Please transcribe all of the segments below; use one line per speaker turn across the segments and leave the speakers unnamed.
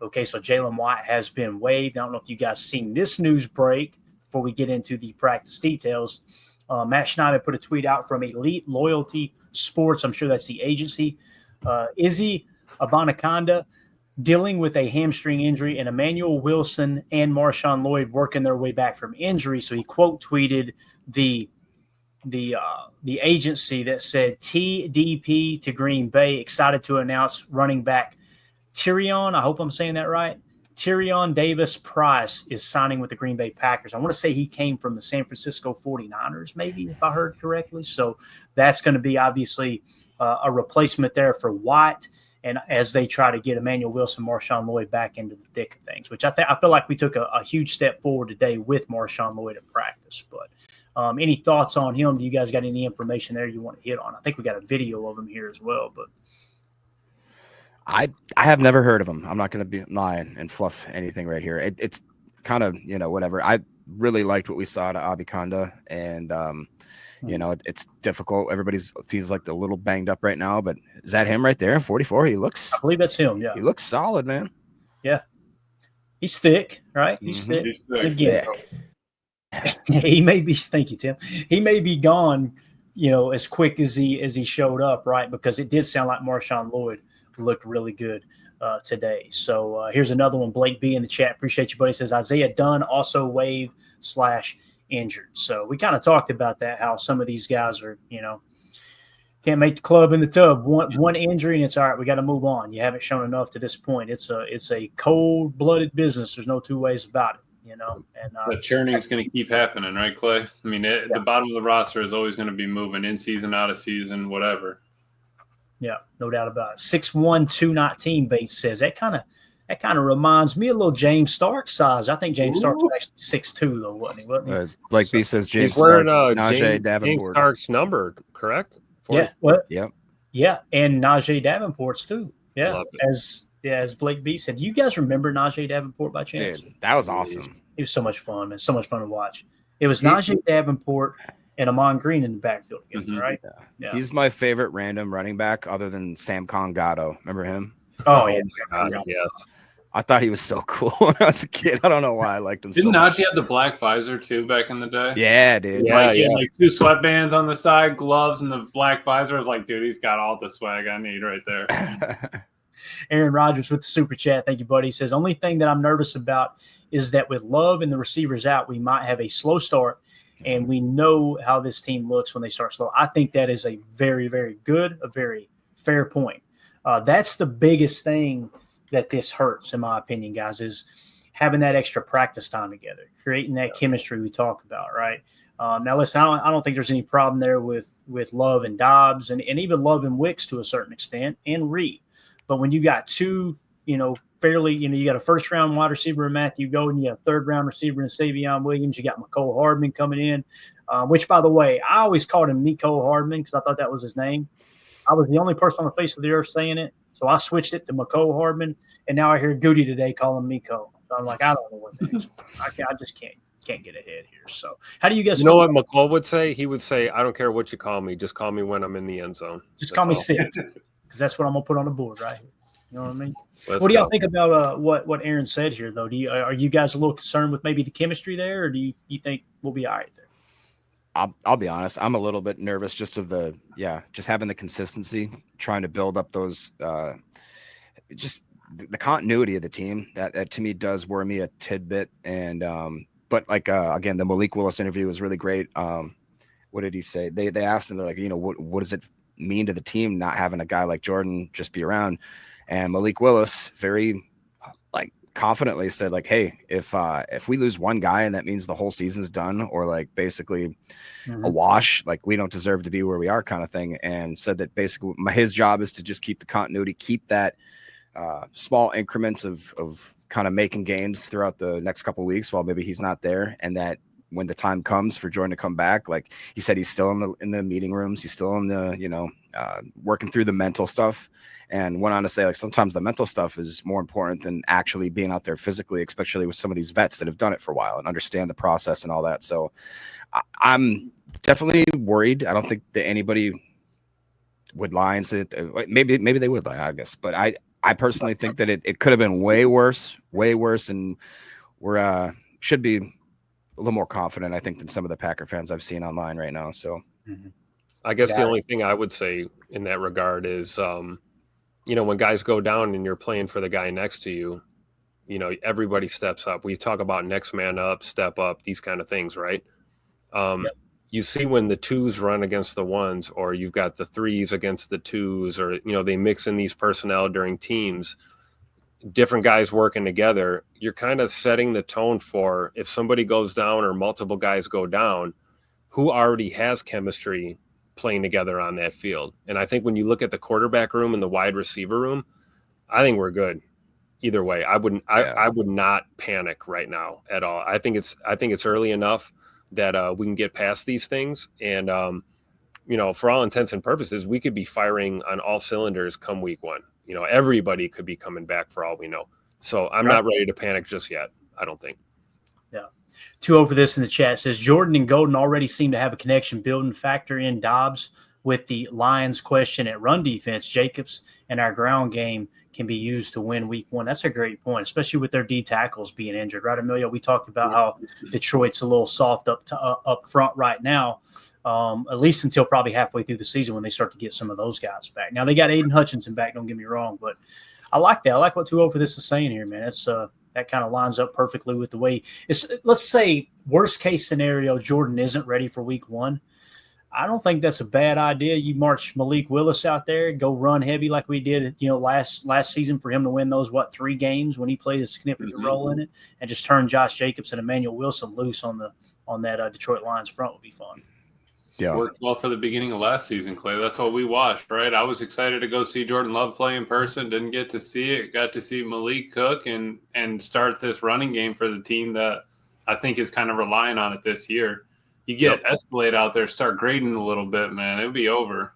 Okay, so Jalen White has been waived. I don't know if you guys seen this news break before we get into the practice details. Matt Schneider put a tweet out from Elite Loyalty Sports. I'm sure that's the agency. Izzy Abanaconda dealing with a hamstring injury, and Emmanuel Wilson and Marshawn Lloyd working their way back from injury. So he quote tweeted the agency that said TDP to Green Bay, excited to announce running back Tyrion, I hope I'm saying that right, Tyrion Davis Price is signing with the Green Bay Packers. I want to say he came from the San Francisco 49ers, maybe, if I heard correctly. So that's going to be obviously a replacement there for White, and as they try to get Emmanuel Wilson, Marshawn Lloyd back into the thick of things, which I feel like we took a huge step forward today with Marshawn Lloyd at practice. But any thoughts on him? Do you guys got any information there you want to hit on? I think we got a video of him here as well, but
I have never heard of him. I'm not going to be lying and fluff anything right here. It's kind of, whatever. I really liked what we saw to Abikonda, and it's difficult. Everybody's feels like they're a little banged up right now, but is that him right there? 44. He looks.
I believe that's him. Yeah,
he looks solid, man.
Yeah, he's thick, right? He's thick.
He's thick.
Again, he may be. Thank you, Tim. He may be gone, as quick as he showed up, right? Because it did sound like Marshawn Lloyd looked really good today. So here's another one. Blake B in the chat. Appreciate you, buddy. Says Isaiah Dunn also waived/injured. So we kind of talked about that, how some of these guys are, can't make the club in the tub. One injury and it's all right. We got to move on. You haven't shown enough to this point. It's a cold-blooded business. There's no two ways about it. And
the churning is going to keep happening, right, Clay? I mean, the bottom of the roster is always going to be moving in season, out of season, whatever.
Yeah, no doubt about it. 6'1", 219, Bates says. That kind of reminds me a little James Stark size. I think James Stark was actually 6'2", though, wasn't he?
Like B says, James
He's wearing
Stark, Najee
James
Davenport.
Stark's number, correct?
Yeah. What?
Yep.
Yeah, and Najee Davenport's too. Yeah, as Blake B said. Do you guys remember Najee Davenport by chance?
Dude, that was awesome.
It was so much fun, man. So much fun to watch. It was Najee Davenport and Amon Green in the backfield together, right?
Yeah. He's my favorite random running back other than Sam Congato. Remember him?
Oh, yeah.
Yes.
I thought he was so cool when I was a kid. I don't know why I liked him
Didn't
so much.
Najee have the black visor, too, back in the day?
Yeah, dude.
Yeah,
he had like 2 sweatbands on the side, gloves, and the black visor. I was like, dude, he's got all the swag I need right there.
Aaron Rodgers with the super chat. Thank you, buddy. He says, only thing that I'm nervous about is that with Love and the receivers out, we might have a slow start, and we know how this team looks when they start slow. I think that is a very, very good, a very fair point. That's the biggest thing that this hurts, in my opinion, guys, is having that extra practice time together, creating that chemistry we talk about, right? Now, listen, I don't think there's any problem there with Love and Dobbs and even Love and Wicks to a certain extent, and Reed. But when you got two, fairly, you got a first-round wide receiver in Matthew Golden, you got a third-round receiver in Savion Williams, you got McCole Hardman coming in, which, by the way, I always called him Mecole Hardman because I thought that was his name. I was the only person on the face of the earth saying it, so I switched it to McCole Hardman, and now I hear Goody today call him Mecole. So I'm like, I don't know what that is. I just can't get ahead here. So how do you guys
know what McCole would say? He would say, I don't care what you call me. Just call me when I'm in the end zone.
Just call me Sid, because that's what I'm going to put on the board right here. You know what I mean? What do y'all think about what Aaron said here, though? Are you guys a little concerned with maybe the chemistry there, or do you think we'll be all right there?
I'll be honest. I'm a little bit nervous just of just having the consistency, trying to build up those, just the continuity of the team. That to me does worry me a tidbit. And but again, the Malik Willis interview was really great. What did he say? They asked him, like, what does it mean to the team not having a guy like Jordan just be around? And Malik Willis very confidently said, like, hey, if we lose one guy and that means the whole season's done, or like basically a wash, like we don't deserve to be where we are, kind of thing. And said that basically his job is to just keep the continuity, keep that small increments of kind of making gains throughout the next couple of weeks while maybe he's not there, and that when the time comes for Jordan to come back, like he said, he's still in the meeting rooms, he's still in the working through the mental stuff, and went on to say, like, sometimes the mental stuff is more important than actually being out there physically, especially with some of these vets that have done it for a while and understand the process and all that. So I'm definitely worried. I don't think that anybody would lie and say that, maybe they would lie, I guess, but I personally think that it could have been way worse, and we're should be a little more confident, I think, than some of the Packer fans I've seen online right now. So
I guess the only thing I would say in that regard is, when guys go down and you're playing for the guy next to you, everybody steps up. We talk about next man up, step up, these kind of things, right? You see when the twos run against the ones, or you've got the threes against the twos, or, they mix in these personnel during teams, different guys working together, you're kind of setting the tone for if somebody goes down or multiple guys go down, who already has chemistry playing together on that field. And I think when you look at the quarterback room and the wide receiver room, I think we're good. Either way, I would not panic right now at all. I think it's early enough that we can get past these things, and for all intents and purposes, we could be firing on all cylinders come week 1. Everybody could be coming back for all we know. So I'm not ready to panic just yet, I don't think.
Yeah. 2 over this in the chat says Jordan and Golden already seem to have a connection building. Factor in Dobbs with the Lions question at run defense. Jacobs and our ground game can be used to win week 1. That's a great point, especially with their D tackles being injured, right, Emilio? We talked about how Detroit's a little soft up front right now, at least until probably halfway through the season when they start to get some of those guys back. Now, they got Aiden Hutchinson back, don't get me wrong, but I like that. I like what 2 over this is saying here, man. That's that kind of lines up perfectly with the way it's. Let's say worst case scenario, Jordan isn't ready for week 1. I don't think that's a bad idea. You march Malik Willis out there, go run heavy like we did, last season for him to win those 3 games when he played a significant role in it, and just turn Josh Jacobs and Emmanuel Wilson loose on that Detroit Lions front would be fun.
Yeah,
worked well for the beginning of last season, Clay. That's what we watched, right? I was excited to go see Jordan Love play in person. Didn't get to see it. Got to see Malik cook and start this running game for the team that I think is kind of relying on it this year. You get Escalade out there, start grading a little bit, man. It'll be over.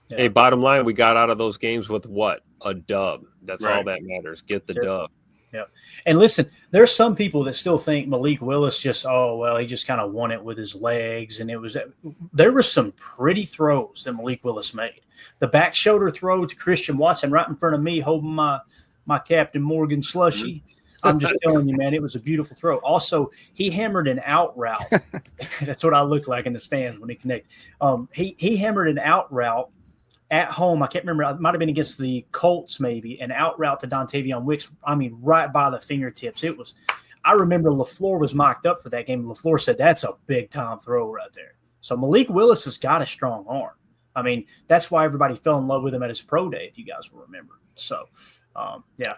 Yeah. Hey, bottom line, we got out of those games with what? A dub. That's all that matters. Get the dub.
Yeah. And listen, there's some people that still think Malik Willis he just kind of won it with his legs. And there were some pretty throws that Malik Willis made. The back shoulder throw to Christian Watson right in front of me, holding my Captain Morgan slushie. I'm just telling you, man, it was a beautiful throw. Also, he hammered an out route. That's what I look like in the stands when he connected. He hammered an out route at home. I can't remember. It might have been against the Colts, maybe, an out route to Dontavion Wicks. I mean, right by the fingertips. I remember LaFleur was mocked up for that game. LaFleur said, that's a big-time throw right there. So Malik Willis has got a strong arm. I mean, that's why everybody fell in love with him at his pro day, if you guys will remember. So, yeah.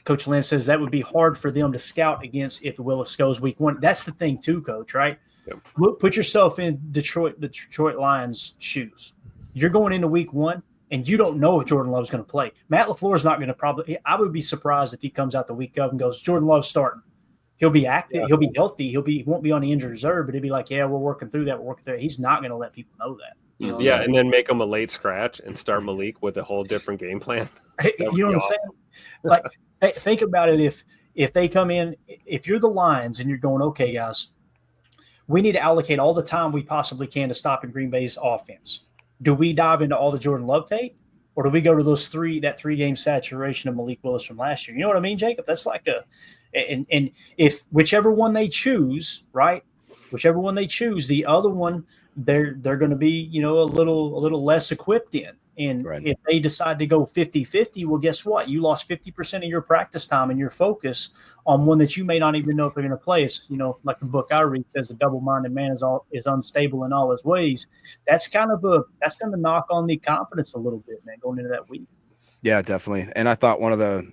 Coach Lynn says that would be hard for them to scout against if Willis goes week 1. That's the thing too, Coach, right? Yep. Put yourself in the Detroit Lions' shoes. You're going into week 1, and you don't know if Jordan Love's going to play. Matt LaFleur is not going to I would be surprised if he comes out the week of and goes, Jordan Love's starting. He'll be active. Yeah. He'll be healthy. He won't be on the injured reserve, but he'll be like, yeah, we're working through that. He's not going to let people know that. You know
and then make him a late scratch and start Malik with a whole different game plan.
You know what I'm saying? Like, think about it. If they come in, if you're the Lions and you're going, okay, guys, we need to allocate all the time we possibly can to stopping Green Bay's offense. Do we dive into all the Jordan Love tape, or do we go to that 3-game saturation of Malik Willis from last year? You know what I mean, Jacob? That's like and if whichever one they choose, right? Whichever one they choose, the other one they're going to be, a little less equipped in. And if they decide to go 50-50, well, guess what? You lost 50% of your practice time and your focus on one that you may not even know if they're going to play. It's, like the book I read says, a double-minded man is unstable in all his ways. That's going to knock on the confidence a little bit, man, going into that week.
Yeah, definitely. And I thought one of the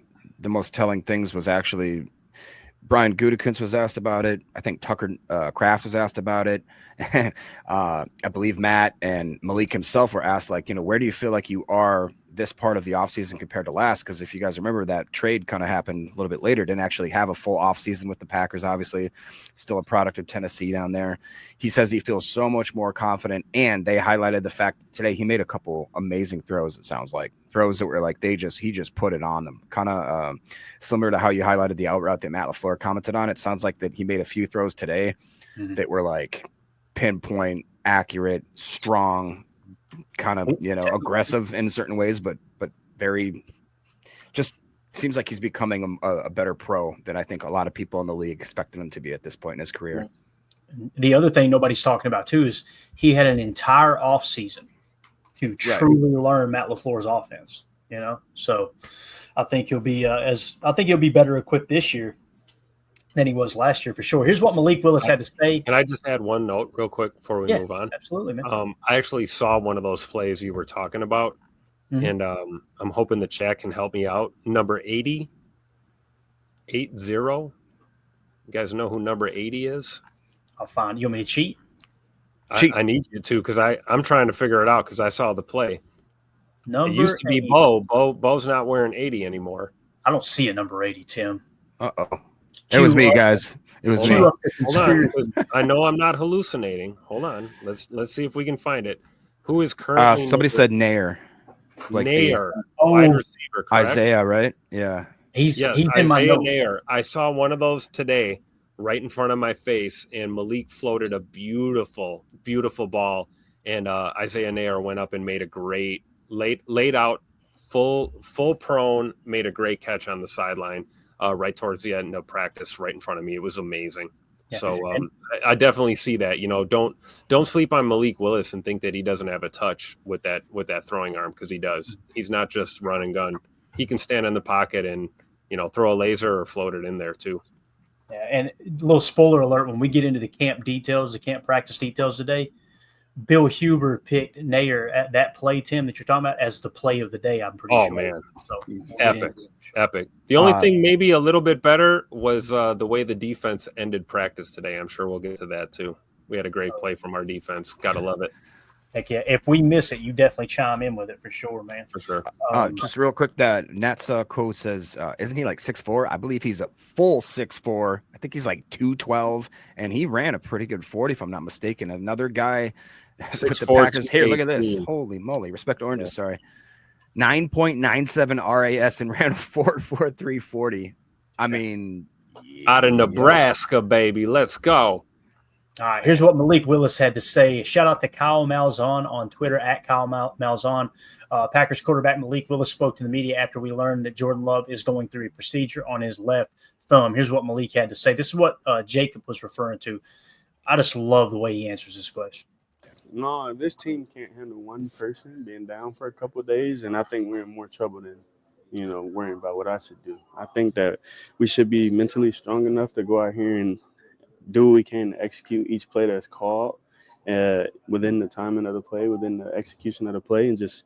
most telling things was actually Brian Gutekunst was asked about it. I think Tucker Kraft was asked about it. I believe Matt and Malik himself were asked, where do you feel like you are this part of the offseason compared to last? Because if you guys remember, that trade kind of happened a little bit later, didn't actually have a full offseason with the Packers, obviously. Still a product of Tennessee down there. He says he feels so much more confident, and they highlighted the fact that today he made a couple amazing throws, it sounds like. Throws that were like he just put it on them. Kind of similar to how you highlighted the out route that Matt LaFleur commented on. It sounds like that he made a few throws today that were like pinpoint, accurate, strong, kind of, aggressive in certain ways, but very just seems like he's becoming a better pro than I think a lot of people in the league expected him to be at this point in his career.
The other thing nobody's talking about too is he had an entire offseason to truly learn Matt LaFleur's offense. So I think he'll be better equipped this year than he was last year for sure. Here's what Malik Willis had to say.
Can I just add one note real quick before we move on?
Absolutely, man.
I actually saw one of those plays you were talking about, and I'm hoping the chat can help me out. Number 80. You guys know who number 80 is?
I'll find. You want me to cheat?
I need you to, because I'm trying to figure it out because I saw the play.
Number
it used to be
80.
Bo. Bo's not wearing 80 anymore.
I don't see a number 80, Tim.
Uh-oh. It was me, guys. It was me.
Hold on. I know I'm not hallucinating. Hold on. Let's see if we can find it. Who is currently
somebody said Nair.
Nair. Wide receiver, correct?
Isaiah, right? Yeah.
He's in my note.
Nair. I saw one of those today right in front of my face, and Malik floated a beautiful, beautiful ball, and Isaiah Nair went up and made a great laid out full prone, made a great catch on the sideline right towards the end of practice right in front of me. It was amazing. Yeah. So I definitely see that. Don't sleep on Malik Willis and think that he doesn't have a touch with that throwing arm, because he does. He's not just run and gun. He can stand in the pocket and throw a laser or float it in there too.
Yeah, and a little spoiler alert, when we get into the camp practice details today, Bill Huber picked Nair at that play, Tim, that you're talking about, as the play of the day, I'm pretty sure.
Oh, man. So, Epic. The only thing maybe a little bit better was the way the defense ended practice today. I'm sure we'll get to that too. We had a great play from our defense. Got to love it.
Heck yeah. If we miss it, you definitely chime in with it for sure, man.
For sure.
Just real quick, that Natsa Co says, isn't he like 6'4"? I believe he's a full 6'4". I think he's like 212, and he ran a pretty good 40, if I'm not mistaken. Another guy with the Packers. Here, look at this. Holy moly. Respect Oranges, sorry. 9.97 RAS and ran a 4.43 40. I mean,
out of Nebraska, baby. Let's go.
All right, here's what Malik Willis had to say. Shout out to Kyle Malzahn on Twitter, at Kyle Malzahn. Packers quarterback Malik Willis spoke to the media after we learned that Jordan Love is going through a procedure on his left thumb. Here's what Malik had to say. This is what Jacob was referring to. I just love the way he answers this question.
No, this team can't handle one person being down for a couple of days, and I think we're in more trouble than, worrying about what I should do. I think that we should be mentally strong enough to go out here and do what we can to execute each play that's called within the timing of the play, within the execution of the play, and just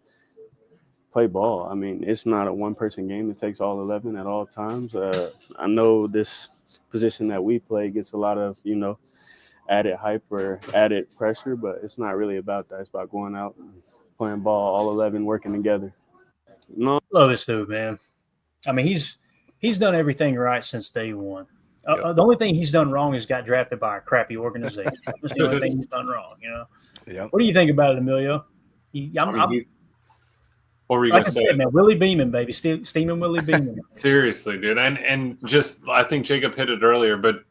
play ball. I mean, it's not a one-person game. It takes all 11 at all times. I know this position that we play gets a lot of, added hype or added pressure, but it's not really about that. It's about going out and playing ball, all 11 working together. No,
love this dude, man. I mean, he's done everything right since day one. The only thing he's done wrong is got drafted by a crappy organization. That's the only thing he's done wrong,
Yeah.
What do you think about it, Emilio?
What were you going to say?
Man, Willie Beeman, baby. Steaming Willie Beeman.
Seriously, dude. And just, I think Jacob hit it earlier, but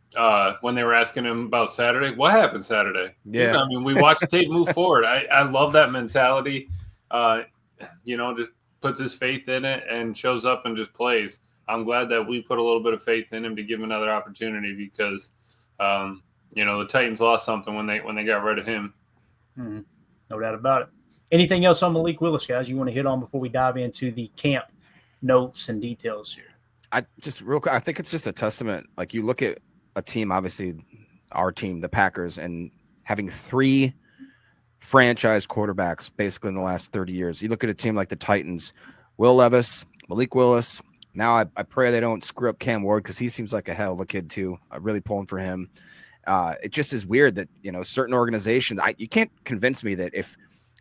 when they were asking him about Saturday, what happened Saturday?
Yeah.
Dude, I mean, we watched tape move forward. I love that mentality. Just puts his faith in it and shows up and just plays. I'm glad that we put a little bit of faith in him to give him another opportunity because, the Titans lost something when they got rid of him.
Mm-hmm. No doubt about it. Anything else on Malik Willis, guys, you want to hit on before we dive into the camp notes and details here?
Real quick, I think it's just a testament. Like, you look at a team, obviously our team, the Packers, and having 3 franchise quarterbacks basically in the last 30 years. You look at a team like the Titans, Will Levis, Malik Willis. Now I pray they don't screw up Cam Ward, because he seems like a hell of a kid too. I'm really pulling for him. It just is weird that, certain organizations, you can't convince me that if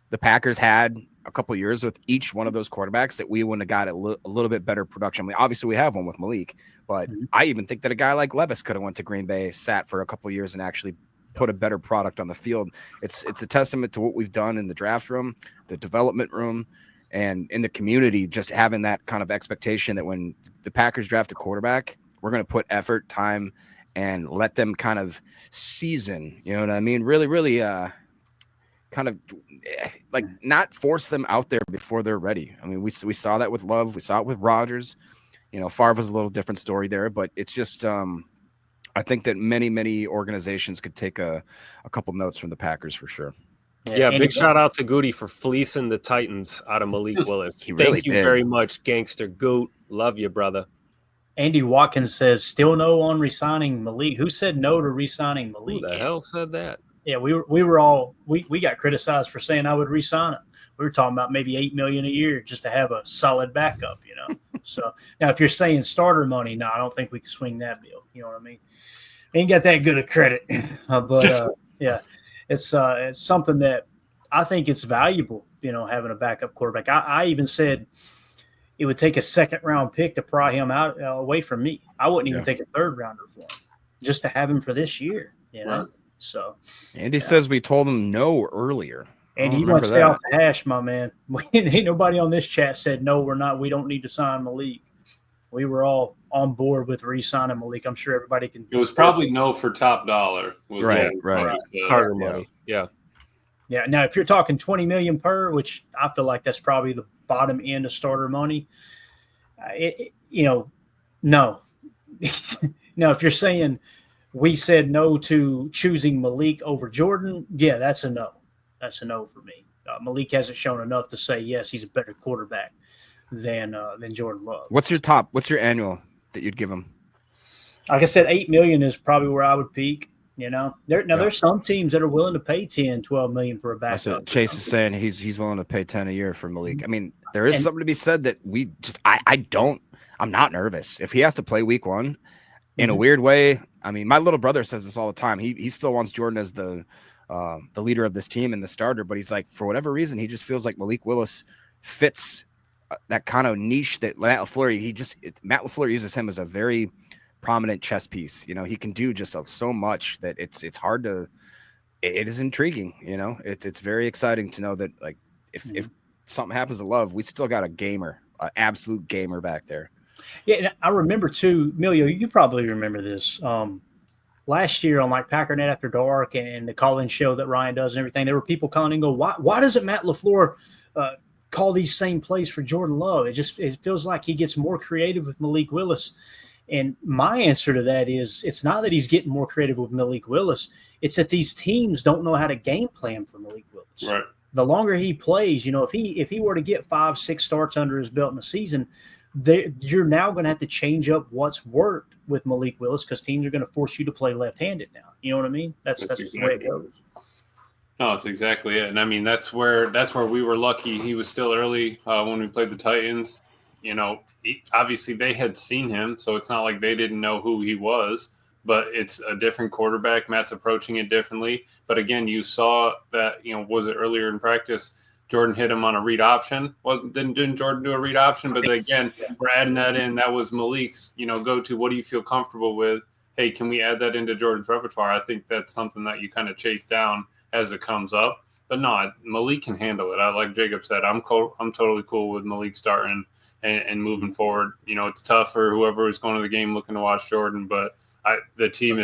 the Packers had a couple of years with each one of those quarterbacks that we wouldn't have got a little bit better production. I mean, obviously we have one with Malik, but I even think that a guy like Levis could have went to Green Bay, sat for a couple of years, and actually put a better product on the field. It's a testament to what we've done in the draft room, the development room, and in the community, just having that kind of expectation that when the Packers draft a quarterback, we're going to put effort, time, and let them kind of season, you know what I mean? Really, really kind of like not force them out there before they're ready. I mean, we saw that with Love. We saw it with Rodgers. Favre was a little different story there, but it's just I think that many organizations could take a couple notes from the Packers for sure.
Yeah, big shout out to Goody for fleecing the Titans out of Malik Willis. Thank you very much, gangster Goot. Love you, brother.
Andy Watkins says, still no on re-signing Malik. Who said no to re-signing Malik?
Who the hell said that?
Yeah, we got criticized for saying I would re-sign him. We were talking about maybe $8 million a year just to have a solid backup, So now if you're saying starter money, no, I don't think we can swing that bill. You know what I mean? Ain't got that good a credit. Yeah, it's something that I think it's valuable, having a backup quarterback. I even said it would take a second-round pick to pry him out away from me. I wouldn't even take a third-rounder for him just to have him for this year, Right. So
Andy says we told him no earlier.
And he wants to stay off the hash, my man. Ain't nobody on this chat said, no, we don't need to sign Malik. We were all on board with re-signing Malik. I'm sure everybody can.
It was probably no for top dollar.
Right.
Harder money. Yeah.
Yeah. Now, if you're talking $20 million per, which I feel like that's probably the bottom end of starter money, no. No, if you're saying we said no to choosing Malik over Jordan, yeah, that's a no. That's a no for me. Malik hasn't shown enough to say, yes, he's a better quarterback than Jordan Love.
What's your annual that you'd give him?
Like I said, $8 million is probably where I would peak. There's some teams that are willing to pay $10, $12 million for a backup.
That's what Chase is saying. He's willing to pay 10 a year for Malik. I mean, there is something to be said that I'm not nervous. If he has to play week one in a weird way, I mean, my little brother says this all the time. He still wants Jordan as the leader of this team and the starter, but he's like, for whatever reason, he just feels like Malik Willis fits that kind of niche that Matt LaFleur uses him as a very prominent chess piece. He can do just so much that it's hard to. It is intriguing. It's very exciting to know that if something happens to Love, we still got a gamer, an absolute gamer back there.
Yeah, and I remember too, Emilio. You probably remember this. Last year on Packernet After Dark and the call-in show that Ryan does and everything, there were people calling and go, why doesn't Matt LaFleur call these same plays for Jordan Love? It feels like he gets more creative with Malik Willis. And my answer to that is it's not that he's getting more creative with Malik Willis. It's that these teams don't know how to game plan for Malik Willis.
Right.
The longer he plays, if he were to get 5-6 starts under his belt in a season, you're now going to have to change up what's worked with Malik Willis because teams are going to force you to play left-handed now. You know what I mean? That's just the way it goes.
No, it's exactly it. And I mean, that's where we were lucky. He was still early when we played the Titans. Obviously they had seen him, so it's not like they didn't know who he was, but it's a different quarterback. Matt's approaching it differently. But again, you saw that, was it earlier in practice? Jordan hit him on a read option. Didn't Jordan do a read option? But again, we're adding that in. That was Malik's, go to. What do you feel comfortable with? Hey, can we add that into Jordan's repertoire? I think that's something that you kind of chase down as it comes up. But no, Malik can handle it. Like Jacob said, I'm totally cool with Malik starting and moving forward. It's tough for whoever is going to the game looking to watch Jordan, but the team